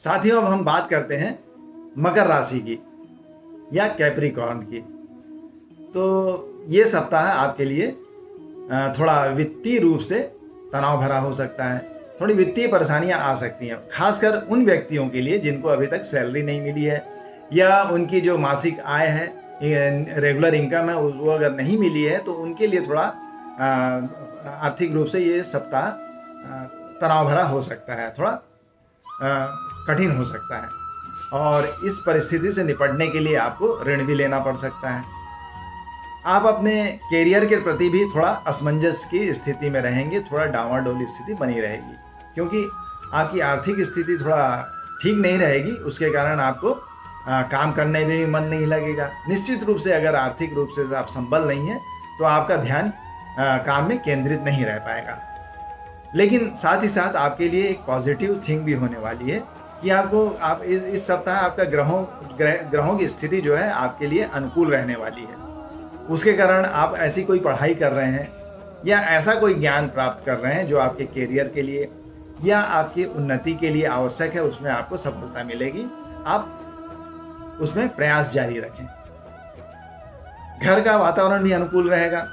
साथियों, अब हम बात करते हैं मकर राशि की या कैप्रिकॉर्न की। तो ये सप्ताह आपके लिए थोड़ा वित्तीय रूप से तनाव भरा हो सकता है। थोड़ी वित्तीय परेशानियां आ सकती हैं, खासकर उन व्यक्तियों के लिए जिनको अभी तक सैलरी नहीं मिली है या उनकी जो मासिक आय है, रेगुलर इनकम है, वो अगर नहीं मिली है तो उनके लिए थोड़ा आर्थिक रूप से ये सप्ताह तनाव भरा हो सकता है, थोड़ा कठिन हो सकता है। और इस परिस्थिति से निपटने के लिए आपको ऋण भी लेना पड़ सकता है। आप अपने कैरियर के प्रति भी थोड़ा असमंजस की स्थिति में रहेंगे, थोड़ा डावाडोल स्थिति बनी रहेगी, क्योंकि आपकी आर्थिक स्थिति थोड़ा ठीक नहीं रहेगी। उसके कारण आपको काम करने में भी मन नहीं लगेगा। निश्चित रूप से अगर आर्थिक रूप से आप संबल नहीं है तो आपका ध्यान काम में केंद्रित नहीं रह पाएगा। लेकिन साथ ही साथ आपके लिए एक पॉजिटिव थिंग भी होने वाली है कि आप इस सप्ताह आपका ग्रहों की स्थिति जो है आपके लिए अनुकूल रहने वाली है। उसके कारण आप ऐसी कोई पढ़ाई कर रहे हैं या ऐसा कोई ज्ञान प्राप्त कर रहे हैं जो आपके करियर के लिए या आपकी उन्नति के लिए आवश्यक है, उसमें आपको सफलता मिलेगी। आप उसमें प्रयास जारी रखें। घर का वातावरण भी अनुकूल रहेगा।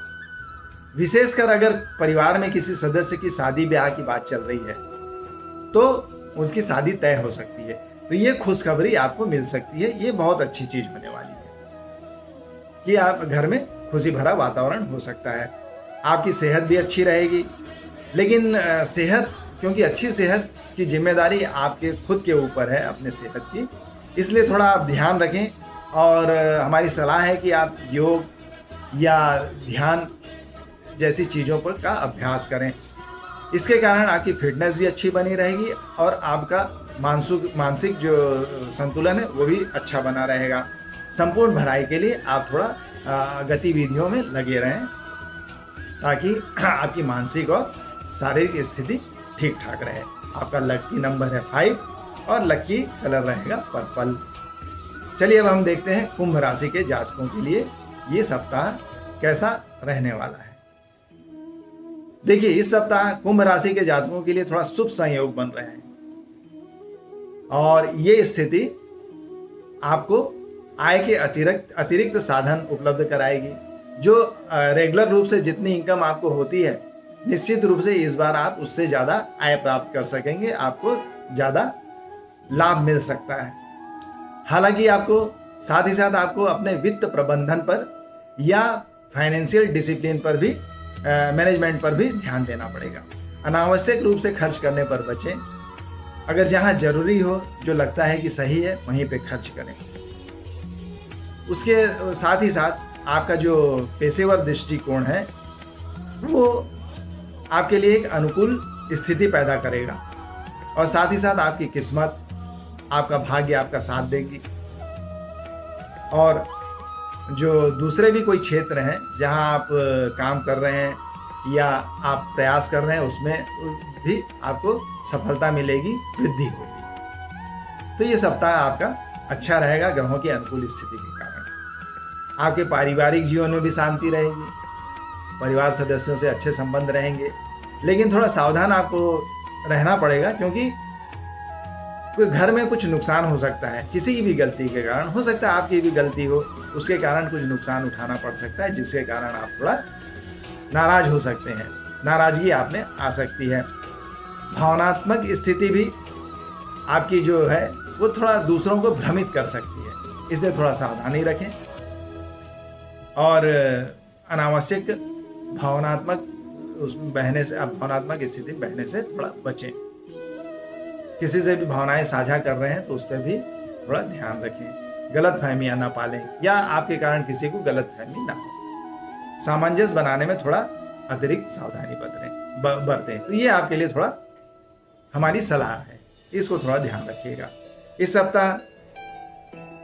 विशेषकर अगर परिवार में किसी सदस्य की शादी ब्याह की बात चल रही है तो उसकी शादी तय हो सकती है, तो ये खुशखबरी आपको मिल सकती है। ये बहुत अच्छी चीज होने वाली है कि आप घर में खुशी भरा वातावरण हो सकता है। आपकी सेहत भी अच्छी रहेगी, लेकिन सेहत, क्योंकि अच्छी सेहत की जिम्मेदारी आपके खुद के ऊपर है, अपने सेहत की, इसलिए थोड़ा आप ध्यान रखें। और हमारी सलाह है कि आप योग या ध्यान जैसी चीज़ों पर का अभ्यास करें। इसके कारण आपकी फिटनेस भी अच्छी बनी रहेगी और आपका मानसिक जो संतुलन है वो भी अच्छा बना रहेगा। संपूर्ण भलाई के लिए आप थोड़ा गतिविधियों में लगे रहें ताकि आपकी मानसिक और शारीरिक स्थिति ठीक ठाक रहे। आपका लकी नंबर है 5 और लकी कलर रहेगा पर्पल। चलिए अब हम देखते हैं कुंभ राशि के जातकों के लिए ये सप्ताह कैसा रहने वाला है। देखिए, इस सप्ताह कुंभ राशि के जातकों के लिए थोड़ा शुभ संयोग बन रहे हैं और ये स्थिति आपको आय के अतिरिक्त साधन उपलब्ध कराएगी। जो रेगुलर रूप से जितनी इनकम आपको होती है, निश्चित रूप से इस बार आप उससे ज़्यादा आय प्राप्त कर सकेंगे। आपको ज़्यादा लाभ मिल सकता है। हालांकि आपको साथ ही साथ आपको अपने वित्त प्रबंधन पर या फाइनेंशियल डिसिप्लिन पर भी, मैनेजमेंट पर भी ध्यान देना पड़ेगा। अनावश्यक रूप से खर्च करने पर बचें। अगर जहां जरूरी हो, जो लगता है कि सही है, वहीं पे खर्च करें। उसके साथ ही साथ आपका जो पेशेवर दृष्टिकोण है वो आपके लिए एक अनुकूल स्थिति पैदा करेगा और साथ ही साथ आपकी किस्मत, आपका भाग्य आपका साथ देगी। और जो दूसरे भी कोई क्षेत्र हैं जहां आप काम कर रहे हैं या आप प्रयास कर रहे हैं, उसमें भी आपको सफलता मिलेगी, वृद्धि होगी। तो ये सप्ताह आपका अच्छा रहेगा ग्रहों की अनुकूल स्थिति के कारण। आपके पारिवारिक जीवन में भी शांति रहेगी, परिवार सदस्यों से अच्छे संबंध रहेंगे, लेकिन थोड़ा सावधान आपको रहना पड़ेगा, क्योंकि कोई घर में कुछ नुकसान हो सकता है किसी की भी गलती के कारण। हो सकता है आपकी भी गलती हो, उसके कारण कुछ नुकसान उठाना पड़ सकता है, जिसके कारण आप थोड़ा नाराज हो सकते हैं, नाराजगी आप में आ सकती है। भावनात्मक स्थिति भी आपकी जो है वो थोड़ा दूसरों को भ्रमित कर सकती है, इसलिए थोड़ा सावधानी रखें और अनावश्यक भावनात्मक स्थिति बहने से थोड़ा बचें। किसी से भी भावनाएं साझा कर रहे हैं तो उस पर भी थोड़ा ध्यान रखें, गलत फहमियां ना पालें या आपके कारण किसी को गलत फहमी ना हो। सामंजस्य बनाने में थोड़ा अतिरिक्त सावधानी बरतें। तो ये आपके लिए थोड़ा हमारी सलाह है, इसको थोड़ा ध्यान रखिएगा। इस सप्ताह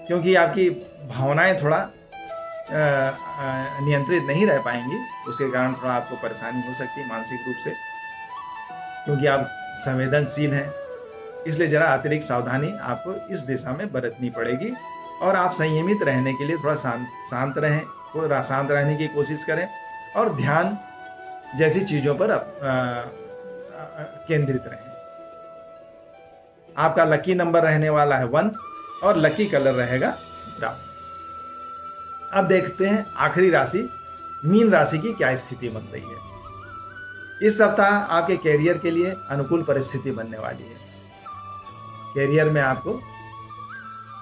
क्योंकि आपकी भावनाएं थोड़ा नियंत्रित नहीं रह पाएंगी, उसके कारण थोड़ा आपको परेशानी हो सकती है मानसिक रूप से, क्योंकि आप संवेदनशील हैं। इसलिए जरा अतिरिक्त सावधानी आपको इस दिशा में बरतनी पड़ेगी और आप संयमित रहने के लिए थोड़ा शांत रहें, थोड़ा शांत रहने की कोशिश करें और ध्यान जैसी चीज़ों पर केंद्रित रहें। आपका लकी नंबर रहने वाला है 1 और लकी कलर रहेगा ब्राउन। अब देखते हैं आखिरी राशि मीन राशि की क्या स्थिति बन रही है। इस सप्ताह आपके कैरियर के लिए अनुकूल परिस्थिति बनने वाली है। कैरियर में आपको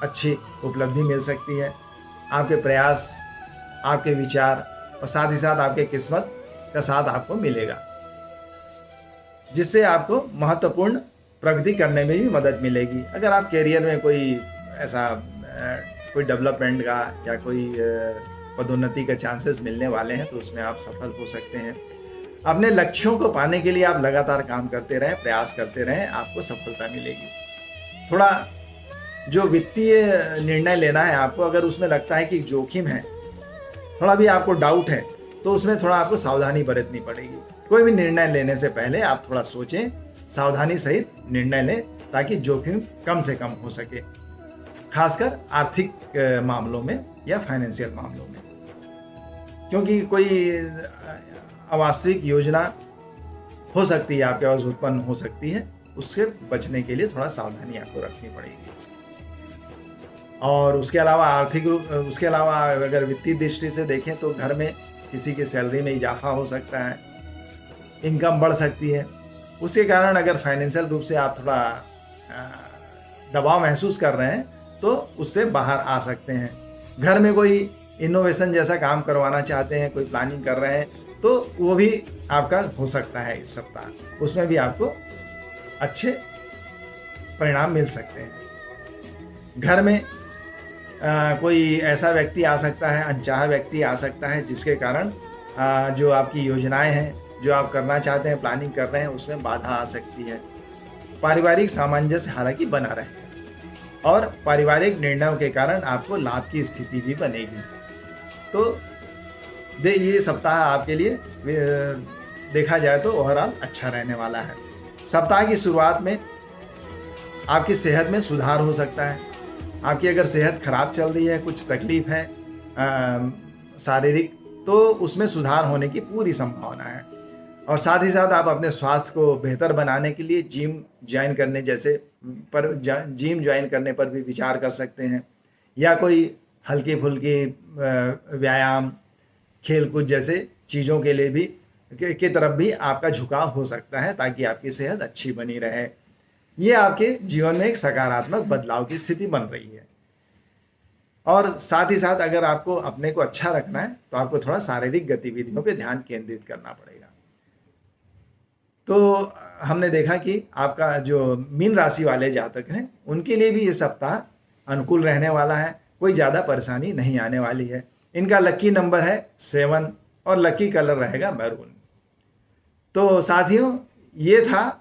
अच्छी उपलब्धि मिल सकती है। आपके प्रयास, आपके विचार और साथ ही साथ आपके किस्मत का साथ आपको मिलेगा, जिससे आपको महत्वपूर्ण प्रगति करने में भी मदद मिलेगी। अगर आप कैरियर में कोई ऐसा कोई डेवलपमेंट का या कोई पदोन्नति के चांसेस मिलने वाले हैं तो उसमें आप सफल हो सकते हैं। अपने लक्ष्यों को पाने के लिए आप लगातार काम करते रहें, प्रयास करते रहें, आपको सफलता मिलेगी। थोड़ा जो वित्तीय निर्णय लेना है आपको, अगर उसमें लगता है कि जोखिम है, थोड़ा भी आपको डाउट है, तो उसमें थोड़ा आपको सावधानी बरतनी पड़ेगी। कोई भी निर्णय लेने से पहले आप थोड़ा सोचें, सावधानी सहित निर्णय लें ताकि जोखिम कम से कम हो सके, खासकर आर्थिक मामलों में या फाइनेंशियल मामलों में। क्योंकि कोई अवास्तविक योजना हो सकती है, आपके पास उत्पन्न हो सकती है, उससे बचने के लिए थोड़ा सावधानी आपको रखनी पड़ेगी। और उसके अलावा अगर वित्तीय दृष्टि से देखें तो घर में किसी की सैलरी में इजाफा हो सकता है, इनकम बढ़ सकती है। उसके कारण अगर फाइनेंशियल रूप से आप थोड़ा दबाव महसूस कर रहे हैं तो उससे बाहर आ सकते हैं। घर में कोई इनोवेशन जैसा काम करवाना चाहते हैं, कोई प्लानिंग कर रहे हैं, तो वो भी आपका हो सकता है इस सप्ताह। उसमें भी आपको अच्छे परिणाम मिल सकते हैं। घर में कोई ऐसा व्यक्ति आ सकता है, अनचाहा व्यक्ति आ सकता है, जिसके कारण जो आपकी योजनाएं हैं, जो आप करना चाहते हैं, प्लानिंग कर रहे हैं, उसमें बाधा आ सकती है। पारिवारिक सामंजस्य हालांकि बना रहेगा और पारिवारिक निर्णयों के कारण आपको लाभ की स्थिति भी बनेगी। तो ये सप्ताह आपके लिए देखा जाए तो ओवरऑल अच्छा रहने वाला है। सप्ताह की शुरुआत में आपकी सेहत में सुधार हो सकता है। आपकी अगर सेहत खराब चल रही है, कुछ तकलीफ है शारीरिक, तो उसमें सुधार होने की पूरी संभावना है। और साथ ही साथ आप अपने स्वास्थ्य को बेहतर बनाने के लिए जिम ज्वाइन करने पर भी विचार कर सकते हैं, या कोई हल्की फुल्की व्यायाम, खेलकूद जैसे चीज़ों के लिए भी की तरफ भी आपका झुकाव हो सकता है, ताकि आपकी सेहत अच्छी बनी रहे। ये आपके जीवन में एक सकारात्मक बदलाव की स्थिति बन रही है। और साथ ही साथ अगर आपको अपने को अच्छा रखना है तो आपको थोड़ा शारीरिक गतिविधियों पे ध्यान केंद्रित करना पड़ेगा। तो हमने देखा कि आपका जो मीन राशि वाले जातक हैं, उनके लिए भी ये सप्ताह अनुकूल रहने वाला है, कोई ज़्यादा परेशानी नहीं आने वाली है। इनका लकी नंबर है 7 और लकी कलर रहेगा मैरून। तो साथियों, ये था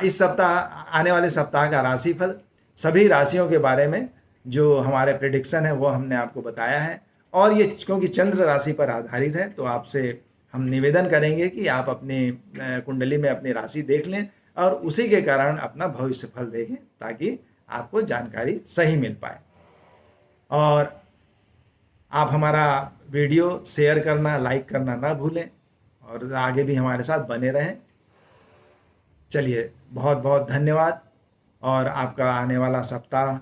इस सप्ताह, आने वाले सप्ताह का राशिफल। सभी राशियों के बारे में जो हमारे प्रेडिक्शन है वो हमने आपको बताया है। और ये क्योंकि चंद्र राशि पर आधारित है, तो आपसे हम निवेदन करेंगे कि आप अपनी कुंडली में अपनी राशि देख लें और उसी के कारण अपना भविष्य फल देखें, ताकि आपको जानकारी सही मिल पाए। और आप हमारा वीडियो शेयर करना, लाइक करना ना भूलें और आगे भी हमारे साथ बने रहें। चलिए, बहुत बहुत धन्यवाद और आपका आने वाला सप्ताह